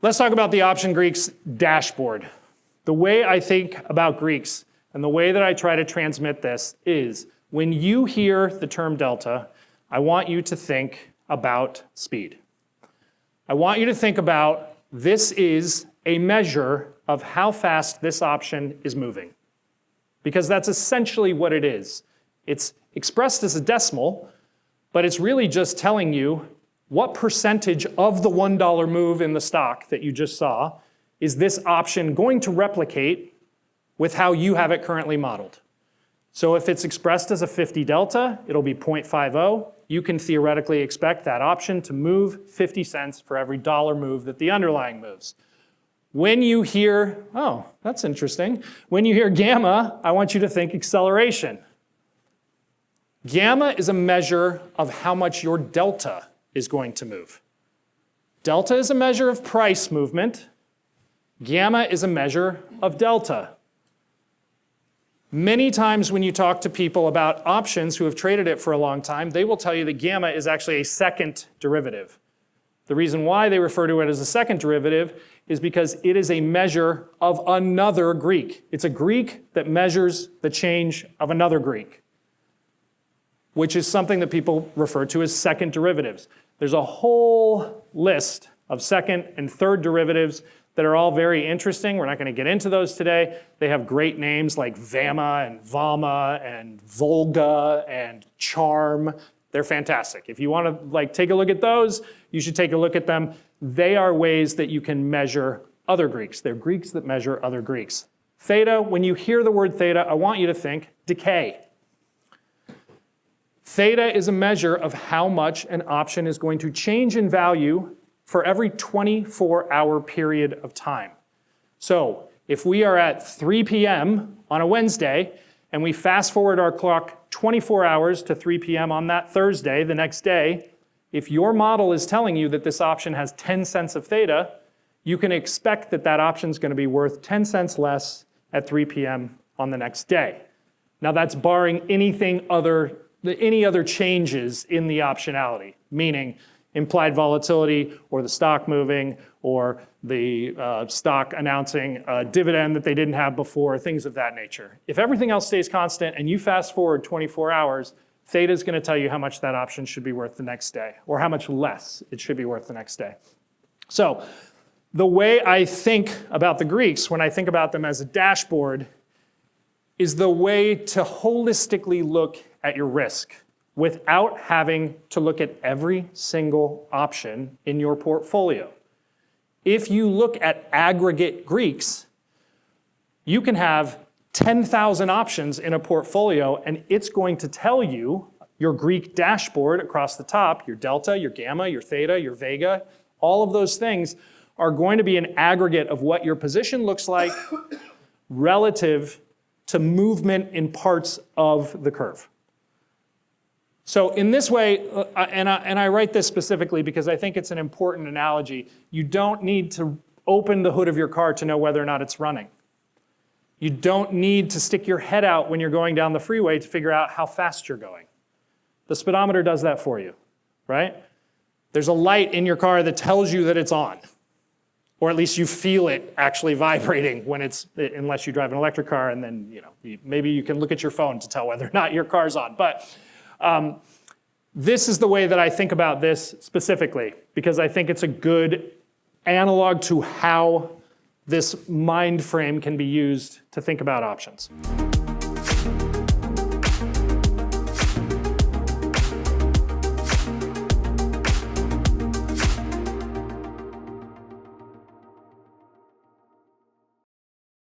Let's talk about the option Greeks dashboard. The way I think about Greeks and the way that I try to transmit this is when you hear the term delta, I want you to think about speed. I want you to think about this is a measure of how fast this option is moving. Because that's essentially what it is. It's expressed as a decimal, but it's really just telling you what percentage of the $1 move in the stock that you just saw is this option going to replicate with how you have it currently modeled. So if it's expressed as a 50 delta, it'll be 0.50. You can theoretically expect that option to move 50 cents for every dollar move that the underlying moves. When you hear, oh, that's interesting. When you hear gamma, I want you to think acceleration. Gamma is a measure of how much your delta is going to move. Delta is a measure of price movement. Gamma is a measure of delta. Many times when you talk to people about options who have traded it for a long time, they will tell you that gamma is actually a second derivative. The reason why they refer to it as a second derivative is because it is a measure of another Greek. It's a Greek that measures the change of another Greek, which is something that people refer to as second derivatives. There's a whole list of second and third derivatives that are all very interesting. We're not going to get into those today. They have great names like Vama and Vama and Volga and Charm. They're fantastic. If you want to take a look at those, you should take a look at them. They are ways that you can measure other Greeks. They're Greeks that measure other Greeks. Theta, when you hear the word theta, I want you to think decay. Theta is a measure of how much an option is going to change in value for every 24-hour period of time. So if we are at 3 p.m. on a Wednesday and we fast forward our clock 24 hours to 3 p.m. on that Thursday, the next day, if your model is telling you that this option has 10 cents of theta, you can expect that that option is going to be worth 10 cents less at 3 p.m. on the next day. Now that's barring any other changes in the optionality, meaning implied volatility or the stock moving or the stock announcing a dividend that they didn't have before, things of that nature. If everything else stays constant and you fast forward 24 hours, theta is going to tell you how much that option should be worth the next day or how much less it should be worth the next day. So the way I think about the Greeks when I think about them as a dashboard is the way to holistically look at your risk without having to look at every single option in your portfolio. If you look at aggregate Greeks, you can have 10,000 options in a portfolio and it's going to tell you your Greek dashboard across the top, your delta, your gamma, your theta, your vega, all of those things are going to be an aggregate of what your position looks like relative to movement in parts of the curve. So in this way, and I write this specifically because I think it's an important analogy, you don't need to open the hood of your car to know whether or not it's running. You don't need to stick your head out when you're going down the freeway to figure out how fast you're going. The speedometer does that for you, right? There's a light in your car that tells you that it's on, or at least you feel it actually vibrating when it's, unless you drive an electric car, and then maybe you can look at your phone to tell whether or not your car's on. But this is the way that I think about this specifically, because I think it's a good analog to how this mind frame can be used to think about options.